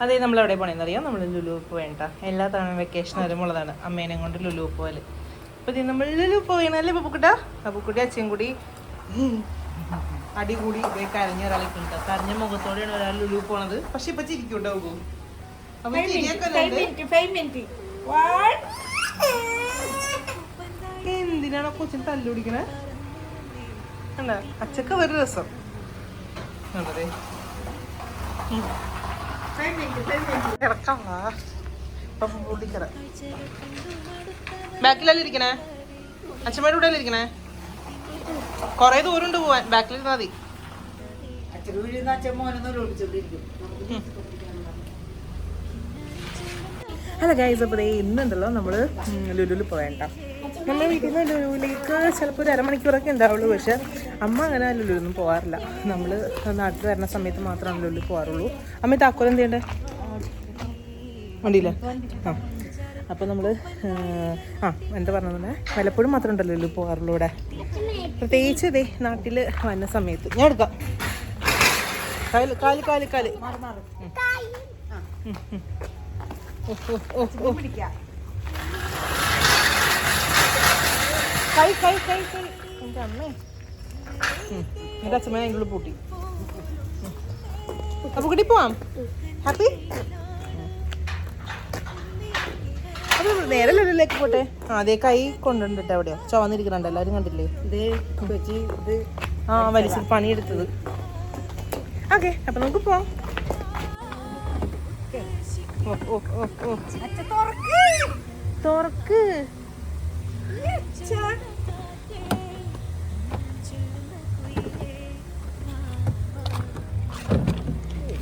അതേ നമ്മളെവിടെ പോകണമെന്ന് അറിയാം. നമ്മൾ ലുലു പോവേണ്ട എല്ലാ തവണ വെക്കേഷൻ വരുമ്പോഴതാണ് അമ്മേനെ കൊണ്ട് ലുലു പോകല്. അപ്പോൾ ഇത് നമ്മൾ ലുലു പോകണല്ലേ പപ്പുക്കുട്ടാ? പപ്പുക്കുട്ടി അച്ഛൻ കൂടി അടി കൂടി ഇതേ കരഞ്ഞ ഒരാളൊക്കെ കരഞ്ഞ മുഖത്തോടെയാണ് ഒരാൾ ലുലു പോണത്. പക്ഷെ ഇപ്പൊ ചിരിക്കൂട്ടോ പോകും. അപ്പൊ എന്തിനാണ് കൊച്ചിന് തല്ലുപിടിക്കണേ? അല്ല അച്ഛക്ക് ഒരു രസം അതെ. ബാക്കിലല്ലേ ഇരിക്കണേ? അച്ഛമ്മയുടെ കൂടെ അല്ലേ ഇരിക്കണേ? കൊറേ ദൂരം ഉണ്ട് പോവാൻ. ബാക്കിലിരുന്നാ മതി. അല്ല ഗൈസ്, അപ്പോൾ ഇന്നുണ്ടല്ലോ നമ്മൾ ലുലുവിൽ പോവേണ്ട. നമ്മുടെ വീട്ടിൽ നിന്ന് ലുലുവിലേക്ക് ചിലപ്പോൾ ഒരു അരമണിക്കൂറൊക്കെ ഉണ്ടാവുള്ളൂ. പക്ഷെ അമ്മ അങ്ങനെ ലുലുവിലൊന്നും പോകാറില്ല. നമ്മൾ നാട്ടിൽ വരുന്ന സമയത്ത് മാത്രമാണ് ലുലു പോകാറുള്ളൂ. അമ്മ താക്കോൽ എന്ത് ചെയ്യണ്ടേ? വണ്ടിയില്ലേ? ആ അപ്പോൾ നമ്മൾ എന്താ പറഞ്ഞത്, വല്ലപ്പോഴും മാത്രം ഉണ്ടല്ലോ ലുലു പോകാറുള്ളൂ ഇവിടെ. പ്രത്യേകിച്ച് ഇതേ നാട്ടിൽ വന്ന സമയത്ത്. ഞാൻ എടുക്കാം. കാല് കാല് കാല് കാല് കൈ കൈ കൈ കൈ എൻ്റെ അമ്മേ. എൻ്റെ അച്ഛമ്മ അതിൻ്റെ ഉള്ളിൽ പൂട്ടി. അപ്പൊ കൂടി പോവാം. ഹാപ്പി? അത് നേരെ ലുലുവിലേക്ക് പോട്ടെ. അതേ കൈ കൊണ്ടുണ്ട് എവിടെയോ ചുവന്നിരിക്കുന്നുണ്ട്. എല്ലാവരും കണ്ടില്ലേ? ആ വലിച്ച് പണിയെടുത്തത്. ഓക്കെ, അപ്പൊ നമുക്ക് പോവാം. തുറക്ക്.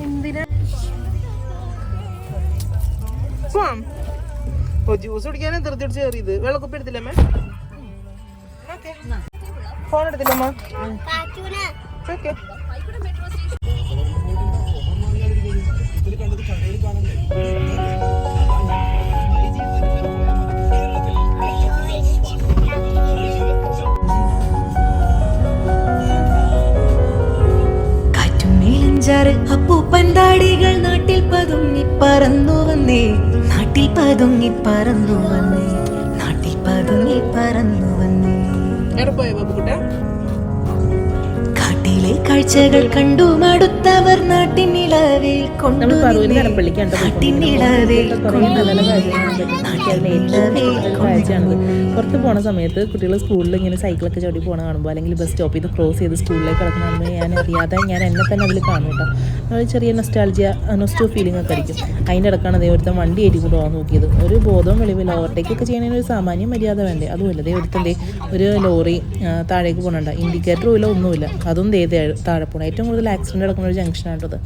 എന്തിനാ പോവാം? ജ്യൂസ് കുടിക്കാനും ധൃതി പിടിച്ച് കയറിയത്. വെള്ളക്കുപ്പി എടുത്തില്ലേ അമ്മ? ഫോൺ എടുത്തില്ല അമ്മ? ഓക്കെ. അപ്പൂപ്പന്താടികൾ നാട്ടിൽ പതുങ്ങി പറന്നു വന്നേ, നാട്ടിൽ പതുങ്ങി പറന്നു വന്നേ, നാട്ടിൽ പതുങ്ങി പറന്നു വന്നേ. കാട്ടിലെ കാഴ്ചകൾ കണ്ടു മടുത്തവർ നാട്ടിനിളവിൽ പുറത്ത് പോണ സമയത്ത് കുട്ടികൾ സ്കൂളിൽ ഇങ്ങനെ സൈക്കിളൊക്കെ ചവിട്ടി പോകണ കാണുമ്പോൾ അല്ലെങ്കിൽ ബസ് സ്റ്റോപ്പിൽ നിന്ന് ക്രോസ് ചെയ്ത് സ്കൂളിലേക്ക് കിടക്കുന്ന ഞാൻ അറിയാതെ ഞാൻ എന്നെ തന്നെ അതിൽ കാണും കേട്ടോ. ചെറിയ നൊസ്റ്റോ ഫീലിംഗ് ഒക്കെ അടിക്കും. അതിൻ്റെ ഇടക്കാണ് അതേ ഒരുത്തം വണ്ടി ഏറ്റി കൊണ്ട് പോകാൻ നോക്കിയത്. ഒരു ബോധവും വെളിവില്ല. ഓവർടേക്കൊക്കെ ചെയ്യുന്നതിന് ഒരു സാമാന്യ മര്യാദ വേണ്ടേ? അതുമല്ല, ദേ ഒരുത്തൻ്റെ ഒരു ലോറി താഴേക്ക് പോകണുണ്ട്. ഇൻഡിക്കേറ്ററും ഇല്ല, ഒന്നുമില്ല. അതും താഴെ പോകണം. ഏറ്റവും കൂടുതൽ ആക്സിഡൻറ്റ് നടക്കുന്ന ഒരു ജംഗ്ഷനായിട്ടത്.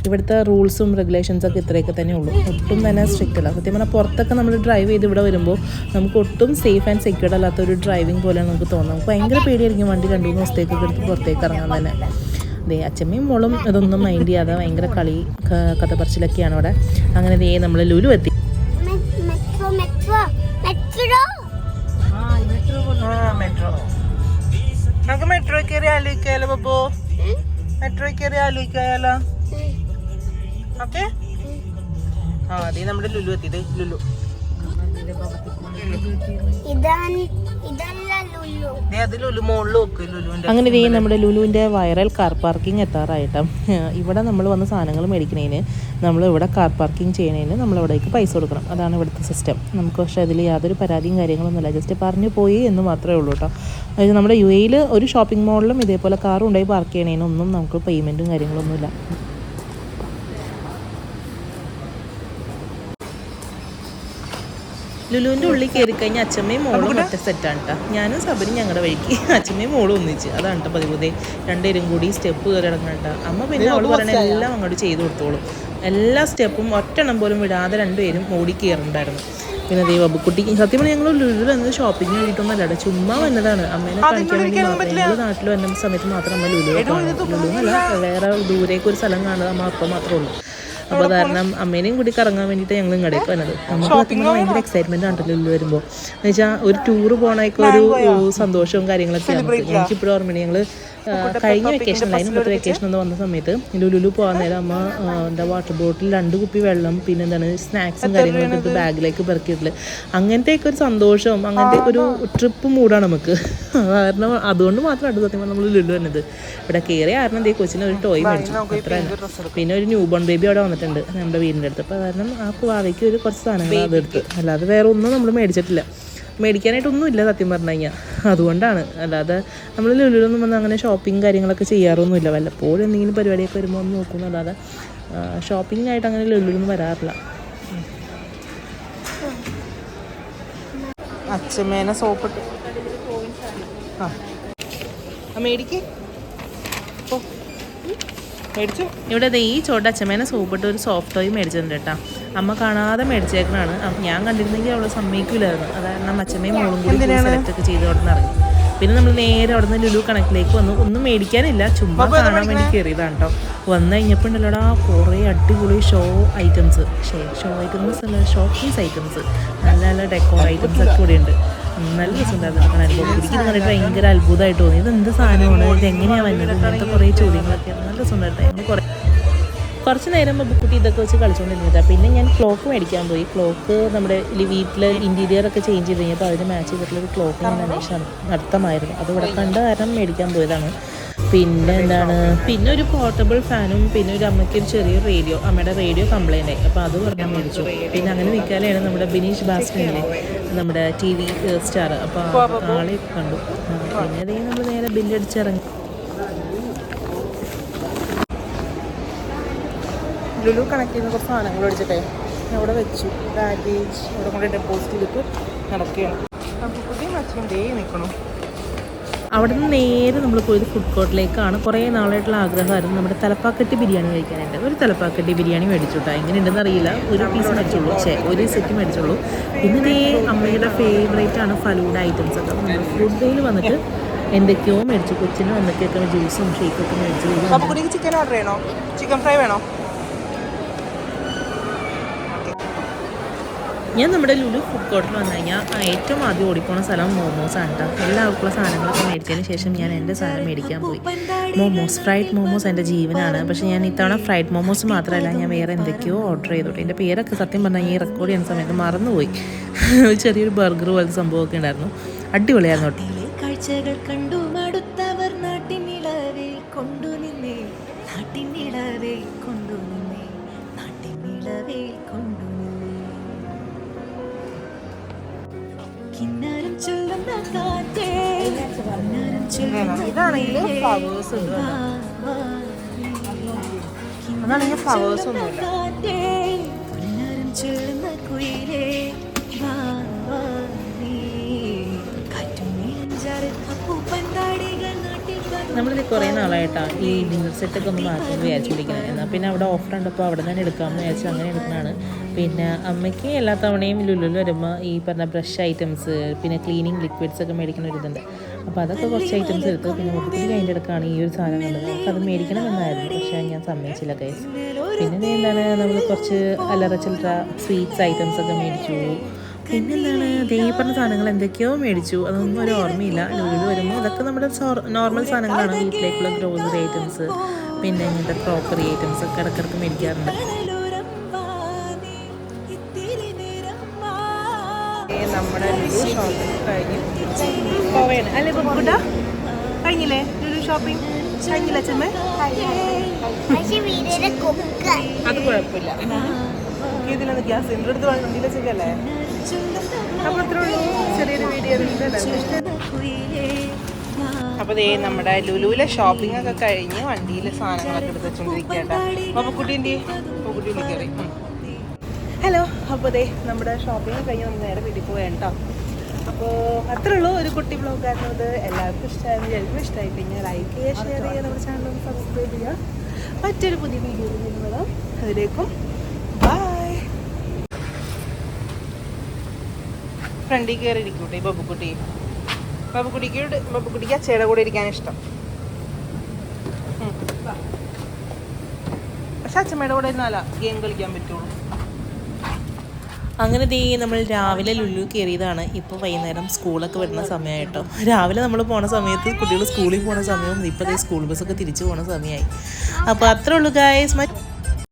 ഇവിടുത്തെ റൂൾസും റെഗുലേഷൻസൊക്കെ ഇത്രയൊക്കെ തന്നെ ഉള്ളൂ. ഒട്ടും തന്നെ സ്ട്രിക്റ്റ് അല്ല. സത്യം പറഞ്ഞാൽ പുറത്തൊക്കെ നമ്മൾ ഡ്രൈവ് ചെയ്ത് ഇവിടെ വരുമ്പോൾ നമുക്ക് ഒട്ടും സേഫ് ആൻഡ് സെക്യൂർഡ് അല്ലാത്ത ഒരു ഡ്രൈവിംഗ് പോലെയാണ് നമുക്ക് തോന്നുന്നത്. നമുക്ക് ഭയങ്കര പേടിയായിരിക്കും വണ്ടി 2-3 ദിവസത്തേക്കൊക്കെ എടുത്ത് പുറത്തേക്ക് ഇറങ്ങാൻ തന്നെ. ദേ അച്ഛമ്മയും മോളും ഇതൊന്നും മൈൻഡ് ചെയ്യാതെ ഭയങ്കര കളി കഥ പറച്ചിലൊക്കെയാണ് അവിടെ. അങ്ങനെ ദേ നമ്മൾ ലുലു എത്തി. നമുക്ക് മെട്രോ കയറി ആലോചിക്കാലോ ബബോ? മെട്രോ കയറി ആലോചിക്കാലോ? ഓക്കെ. അതേ നമ്മുടെ ലുലു എത്തിയത്. ലുലു അങ്ങനെ ദേ നമ്മുടെ ലുലുവിൻ്റെ വൈറൽ കാർ പാർക്കിംഗ് എത്താറായിട്ട്. ഇവിടെ നമ്മൾ വന്ന് സാധനങ്ങൾ മേടിക്കുന്നതിന് നമ്മൾ ഇവിടെ കാർ പാർക്കിംഗ് ചെയ്യുന്നതിന് നമ്മൾ അവിടേക്ക് പൈസ കൊടുക്കണം. അതാണ് ഇവിടുത്തെ സിസ്റ്റം. നമുക്ക് പക്ഷേ അതിൽ യാതൊരു പരാതിയും കാര്യങ്ങളൊന്നുമില്ല. ജസ്റ്റ് പറഞ്ഞു പോയി എന്ന് മാത്രമേ ഉള്ളൂ കേട്ടോ. അതായത് നമ്മുടെ UAE ഒരു ഷോപ്പിംഗ് മോളിലും ഇതേപോലെ കാർ കൊണ്ടുപോയി പാർക്ക് ചെയ്യണതിനൊന്നും നമുക്ക് പേയ്മെൻറ്റും കാര്യങ്ങളൊന്നുമില്ല. ലുലുവിൻ്റെ ഉള്ളിൽ കയറി കഴിഞ്ഞാൽ അച്ഛമ്മയും മോളും ഒറ്റ സെറ്റാണ് കേട്ടോ. ഞാനും സബനും ഞങ്ങളുടെ വഴിക്ക്, അച്ഛമ്മയും മോളും ഒന്നിച്ച്. അതാണ് കേട്ടോ പതിവുതേ. രണ്ടുപേരും കൂടി സ്റ്റെപ്പ് കയറി ഇറങ്ങണം കേട്ടോ. അമ്മ പിന്നെ അവൾ പറയണ എല്ലാം അങ്ങോട്ട് ചെയ്ത് കൊടുത്തോളും. എല്ലാ സ്റ്റെപ്പും ഒറ്റെണ്ണം പോലും വിടാതെ രണ്ടുപേരും ഓടി കയറുന്നുണ്ടായിരുന്നു. പിന്നെ ദൈവബുക്കുട്ടി സത്യം പറഞ്ഞാൽ ഞങ്ങൾ ലുലുവിൽ വന്നത് ഷോപ്പിങ്ങിന് വേണ്ടിയിട്ടൊന്നും അല്ല, ചുമ്മാ വന്നതാണ്. അമ്മേനെ കാണിക്കാൻ വേണ്ടി മാത്രം. ഞങ്ങൾ നാട്ടിൽ വരുന്ന സമയത്ത് മാത്രം അമ്മ ലുലു എന്നല്ല, വേറെ ദൂരേക്ക് ഒരു സ്ഥലം കാണുന്നത് അമ്മ അപ്പം മാത്രമേ ഉള്ളൂ. അപ്പോൾ കാരണം അമ്മേനെയും കൂടി കറങ്ങാൻ വേണ്ടിയിട്ട് ഞങ്ങൾ ഇങ്ങടേക്ക് വന്നത്. നമുക്ക് ഭയങ്കര എക്സൈറ്റ്മെന്റ് ആണല്ലോ ലുലു വരുമ്പോൾ. എന്ന് വെച്ചാൽ ഒരു ടൂറ് പോകണേക്ക് ഒരു സന്തോഷവും കാര്യങ്ങളൊക്കെയാണ്. എനിക്കിപ്പോഴും ഓർമ്മയാണ് ഞങ്ങൾ കഴിഞ്ഞ വെക്കേഷൻ അതിന് മുമ്പത്തെ വെക്കേഷൻ ഒന്ന് വന്ന സമയത്ത് ലുലുലു പോകാൻ നേരം അമ്മ എന്താ വാട്ടർ ബോട്ടിൽ 2 കുപ്പി വെള്ളം പിന്നെ എന്താണ് സ്നാക്സും കാര്യങ്ങളൊക്കെ എടുത്ത് ബാഗിലേക്ക് പെറുക്കിയിട്ടില്ല. അങ്ങനത്തെയൊക്കെ ഒരു സന്തോഷവും അങ്ങനത്തെയൊക്കെ ഒരു ട്രിപ്പ് മൂടാണ് നമുക്ക്. കാരണം അതുകൊണ്ട് മാത്രമാണ് സത്യം പറഞ്ഞാൽ നമ്മൾ ലുലു വന്നത്. ഇവിടെ കയറിയ കാരണം എന്തേ കൊച്ചിന് ഒരു ടോയ് മേടിച്ചു അത്ര. പിന്നെ ഒരു ന്യൂ ബോൺ ബേബി അവിടെ വന്നിട്ടുണ്ട് നമ്മുടെ വീടിൻ്റെ അടുത്ത്. അപ്പോൾ കാരണം ആ വാവയ്ക്ക് ഒരു കുറച്ച് സാധനങ്ങൾ അതെടുത്ത്, അല്ലാതെ വേറെ ഒന്നും നമ്മൾ മേടിച്ചിട്ടില്ല. മേടിക്കാനായിട്ടൊന്നും ഇല്ല സത്യം പറഞ്ഞു കഴിഞ്ഞാൽ. അതുകൊണ്ടാണ്. അല്ലാതെ നമ്മൾ ലുലുലൊന്നും വന്ന് അങ്ങനെ ഷോപ്പിംഗ് കാര്യങ്ങളൊക്കെ ചെയ്യാറൊന്നുമില്ല. വല്ലപ്പോഴും എന്തെങ്കിലും പരിപാടിയൊക്കെ വരുമ്പോൾ ഒന്ന് നോക്കുന്നു, അല്ലാതെ ഷോപ്പിങ്ങിനായിട്ട് അങ്ങനെ ലുലുലൊന്നും വരാറില്ല. അച്ഛമ്മേനെ സോപ്പിട്ട് മേടിക്ക് മേടിച്ചു. ഇവിടെ ഈ ചോട്ട അച്ഛമ്മേനെ സോപ്പിട്ട് ഒരു സോഫ്റ്റ് ടോയ് മേടിച്ചിട്ടുണ്ട് കേട്ടോ. അമ്മ കാണാതെ മേടിച്ചേക്കണാണ്. ഞാൻ കണ്ടിരുന്നെങ്കിൽ അവളെ സമ്മതിക്കില്ലായിരുന്നു. അത് കാരണം അച്ഛമ്മയും മോളും കൂടി സെലക്ട് ഒക്കെ ചെയ്ത് അവിടെ നിന്ന് ഇറങ്ങി. പിന്നെ നമ്മൾ നേരെ അവിടെ നിന്ന് ലുലു കണക്കിലേക്ക് വന്നു. ഒന്നും മേടിക്കാനില്ല, ചുമ്മാ കാണാൻ വേണ്ടി കയറിയതാണ് കേട്ടോ. വന്നു കഴിഞ്ഞപ്പോൾ ഉണ്ടല്ലോടാ കുറേ അടിപൊളി ഷോ ഐറ്റംസ് അല്ല, ഷോപ്പീസ് ഐറ്റംസ്, നല്ല നല്ല ഡെക്കോർ ഐറ്റംസ് ഒക്കെ ഇവിടെ ഉണ്ട്. നല്ല രസമുണ്ടായിരുന്നു കാണാൻ. എനിക്ക് കണ്ടിട്ട് ഭയങ്കര അത്ഭുതമായിട്ട് തോന്നി. ഇത് എന്ത് സാധനമാണ്, ഇത് എങ്ങനെയാണ് വന്നത്, ഇങ്ങനത്തെ കുറേ ചോദ്യങ്ങളൊക്കെ നല്ല രസമുണ്ടായിരുന്നു. കുറച്ച് നേരം ബുക്കുട്ടി ഇതൊക്കെ വെച്ച് കളിച്ചുകൊണ്ടിരുന്നതാണ്. പിന്നെ ഞാൻ ക്ലോക്ക് മേടിക്കാൻ പോയി. ക്ലോക്ക് നമ്മുടെ വീട്ടിൽ ഇൻറ്റീരിയറൊക്കെ ചേഞ്ച് ചെയ്ത് കഴിഞ്ഞപ്പോൾ അതിന് മാച്ച് ചെയ്തിട്ടുള്ളൊരു ക്ലോക്ക് ഞാൻ അന്വേഷണം നടത്തമായിരുന്നു. അത് ഇവിടെ കണ്ട കാരണം മേടിക്കാൻ പോയതാണ്. പിന്നെ എന്താണ്, പിന്നെ ഒരു പോർട്ടബിൾ ഫാനും പിന്നെ ഒരു അമ്മയ്ക്ക് ഒരു ചെറിയ റേഡിയോ, അമ്മയുടെ റേഡിയോ കംപ്ലൈൻ്റ് ആയി. അപ്പോൾ അത് പറഞ്ഞാൽ മേടിച്ചു. പിന്നെ അങ്ങനെ നിൽക്കാലെയാണ് നമ്മുടെ ബിനീഷ് ബാസ്റ്റിനിലെ നമ്മുടെ TV സ്റ്റാർ, അപ്പോൾ ആളെ കണ്ടു. പിന്നെ അതേ നമ്മൾ നേരെ ബില്ലടിച്ചിറങ്ങി. ലുലു കണക്ട് ചെയ്യുന്ന കുറച്ച് സാധനങ്ങൾ മേടിച്ചിട്ടേ അവിടെ വെച്ചു. ബാഗേജ് അവിടെ കൊണ്ട് ഡെപ്പോസിറ്റ് ചെയ്തിട്ട് നടക്കുകയാണ്. പുതിയ മച്ചേ നിൽക്കണം. അവിടെ നിന്ന് നേരെ നമ്മൾ പോയത് ഫുഡ് കോർട്ടിലേക്കാണ്. കുറേ നാളായിട്ടുള്ള ആഗ്രഹമായിരുന്നു നമ്മുടെ തലപ്പാക്കട്ടി ബിരിയാണി കഴിക്കാനായിട്ട്. ഒരു തലപ്പാക്കട്ടി ബിരിയാണി മേടിച്ചുട്ടാ. എങ്ങനെ ഉണ്ടെന്ന് അറിയില്ല. ഒരു പീസ് മേടിച്ചുള്ളൂ, ഒരു സെറ്റ് മേടിച്ചുള്ളൂ. പിന്നെ ഇതേ അമ്മയുടെ ഫേവറേറ്റ് ആണ് ഫലൂഡ ഐറ്റംസ് ഒക്കെ. നമ്മൾ ഫുഡ് ഡേയിൽ വന്നിട്ട് എന്തൊക്കെയോ മേടിച്ചു. കൊച്ചിന് വന്നിട്ടൊക്കെ ജ്യൂസും ഷേക്കൊക്കെ മേടിച്ചു. ചിക്കൻ ഓർഡർ ചെയ്യണോ? ചിക്കൻ ഫ്രൈ വേണോ? ഞാൻ നമ്മുടെ ലുലു ഫുഡ് കോർട്ടിൽ വന്നു കഴിഞ്ഞാൽ ഏറ്റവും ആദ്യം ഓടിപ്പോണ സ്ഥലം മോമോസാണ് കേട്ടോ. എല്ലാവർക്കുള്ള സാധനങ്ങളൊക്കെ മേടിച്ചതിന് ശേഷം ഞാൻ എൻ്റെ സാധനം മേടിക്കാൻ പോയി. മോമോസ്, ഫ്രൈഡ് മോമോസ് എൻ്റെ ജീവനാണ്. പക്ഷേ ഞാൻ ഇത്തവണ ഫ്രൈഡ് മോമോസ് മാത്രമല്ല, ഞാൻ വേറെ എന്തൊക്കെയോ ഓർഡർ ചെയ്തോട്ടെ. എൻ്റെ പേരൊക്കെ സത്യം പറഞ്ഞാൽ ഈ റെക്കോർഡ് ചെയ്യുന്ന സമയത്ത് മറന്നുപോയി. ചെറിയൊരു ബർഗർ പോലത്തെ സംഭവമൊക്കെ ഉണ്ടായിരുന്നു. അടിപൊളിയായിരുന്നു കേട്ടോ. കാഴ്ചകൾ കണ്ടു മടുത്തവർ നാട്ടിനിളവേ കൊണ്ടുനിന്നേ, നാട്ടിനിളവേ കൊണ്ടുനിന്നേ, നാട്ടിനിളവേ കൊണ്ടുനിന്നേ. കിന്നാരം ചൊല്ലുന്ന കാറ്റേ, കിന്നാരം ചൊല്ലുന്ന ഇതാണെങ്കിൽ ഫ്ലവേഴ്സ് ഉണ്ട്. അതാണെങ്കിൽ ഫ്ലവേഴ്സ് ഒന്നുമില്ല. കാറ്റേ, കിന്നാരം ചൊല്ലുന്ന കുയിലേ, വാ വാ നീ കാറ്റും നീഞ്ചാറ് പൂപ്പന്താടികൾ നാട്ടിൽ. നമ്മളിത് കുറേ നാളായിട്ടാണ് ഈ ഡിന്നർ സെറ്റൊക്കെ ഒന്ന് മാറ്റുമെന്ന് വിചാരിച്ചുകൊണ്ടിരിക്കുന്നത്. എന്നാൽ പിന്നെ അവിടെ ഓഫർ ഉണ്ടപ്പോൾ അവിടെ തന്നെ എടുക്കാമെന്ന് വിചാരിച്ചു അങ്ങനെ എടുക്കുന്നതാണ്. പിന്നെ അമ്മയ്ക്ക് എല്ലാ തവണയും ലുലുലു വരുമ്പോൾ ഈ പറഞ്ഞ ബ്രഷ് ഐറ്റംസ് പിന്നെ ക്ലീനിങ് ലിക്വിഡ്സ് ഒക്കെ മേടിക്കുന്ന ഒരു ഇതുണ്ട്. അപ്പോൾ അതൊക്കെ കുറച്ച് ഐറ്റംസ് എടുത്തു. പിന്നെ ഒത്തിരി അതിൻ്റെ ഇടക്കാണ് ഈ ഒരു സാധനം കണ്ടത്. അപ്പോൾ അത് മേടിക്കണമെന്നായിരുന്നു, പക്ഷേ ഞാൻ സമ്മതിച്ചില്ല ഗൈസ്. പിന്നെ എന്താണ്, നമ്മൾ കുറച്ച് അല്ലറ ചില്ലറ സ്വീറ്റ്സ് ഐറ്റംസ് ഒക്കെ മേടിച്ചു. പിന്നെന്താണ്, ദേ പറഞ്ഞ സാധനങ്ങൾ എന്തൊക്കെയോ മേടിച്ചു. അതൊന്നും ഒരു ഓർമ്മയില്ല. ലുലുലു വരുമ്പോൾ അതൊക്കെ നമ്മുടെ നോർമൽ സാധനങ്ങളാണ്. വീട്ടിലേക്കുള്ള ഗ്രോസറി ഐറ്റംസ് പിന്നെ ഇങ്ങനത്തെ ക്രോക്കറി ഐറ്റംസ് ഒക്കെ ഇടയ്ക്കിടയ്ക്ക് മേടിക്കാറുണ്ട്. നമ്മുടെ ലുലു ഷോപ്പിംഗ് കഴിഞ്ഞു പോവേണ് അല്ലേ ബുക്കുട്ട? കഴിഞ്ഞില്ലേ ലുലു ഷോപ്പിംഗ്? കഴിഞ്ഞില്ല ചെമ്മേ? അത് കുഴപ്പമില്ല. ഇതിലൊന്ന് ഗ്യാസ് സിലിണ്ടർ എടുത്ത് വണ്ടിയിൽ വെച്ചല്ലേ. അപ്പോൾ അത്രേ ഉള്ളൂ, ചെറിയൊരു വീഡിയോ. അപ്പോൾ ദേ നമ്മുടെ ലുലുവിലെ ഷോപ്പിംഗ് ഒക്കെ കഴിഞ്ഞ് വണ്ടിയിൽ സാധനങ്ങളൊക്കെ എടുത്ത് വെച്ചോണ്ടിരിക്കട്ടെ. അപ്പോൾ കുട്ടീൻ്റെ കയറി. ഹലോ. അപ്പോൾ ദേ നമ്മുടെ ഷോപ്പിംഗ് കഴിഞ്ഞ് നമ്മൾ നേരെ വീട്ടിൽ പോയാണ് കേട്ടോ. അപ്പോൾ അത്രേ ഉള്ളൂ, ഒരു കുട്ടി വ്ലോഗായിരുന്നു ഇത്. എല്ലാവർക്കും ഇഷ്ടമായിരുന്നു. ചിലപ്പോൾ ഇഷ്ടമായി കഴിഞ്ഞാൽ ലൈക്ക് ചെയ്യുക, ഷെയർ ചെയ്യുക, നമ്മുടെ ചാനൽ ഒന്ന് സബ്സ്ക്രൈബ് ചെയ്യുക. മറ്റൊരു പുതിയ വീഡിയോയിൽ നിങ്ങൾ അതിലേക്കും ബൈ. ഫ്രണ്ടിൽ കയറി ഇരിക്കൂട്ടെ ബബുക്കുട്ടി. ബബുക്കുട്ടിക്ക് അച്ഛയുടെ കൂടെ ഇരിക്കാൻ ഇഷ്ടം. പക്ഷെ അച്ഛമ്മയുടെ കൂടെ ഇരുന്നാല ഗെയിം കളിക്കാൻ പറ്റുള്ളൂ. അങ്ങനെ നമ്മൾ രാവിലെ ലുലു കയറിയതാണ്. ഇപ്പോൾ വൈകുന്നേരം സ്കൂളൊക്കെ വരുന്ന സമയമായിട്ടോ. രാവിലെ നമ്മൾ പോണ സമയത്ത് കുട്ടികൾ സ്കൂളിൽ പോണ സമയവും ഇപ്പോൾ സ്കൂൾ ബസ്സൊക്കെ തിരിച്ചു പോണ സമയമായി. അപ്പോൾ അത്രേ ഉള്ളൂ ഗായ്സ്.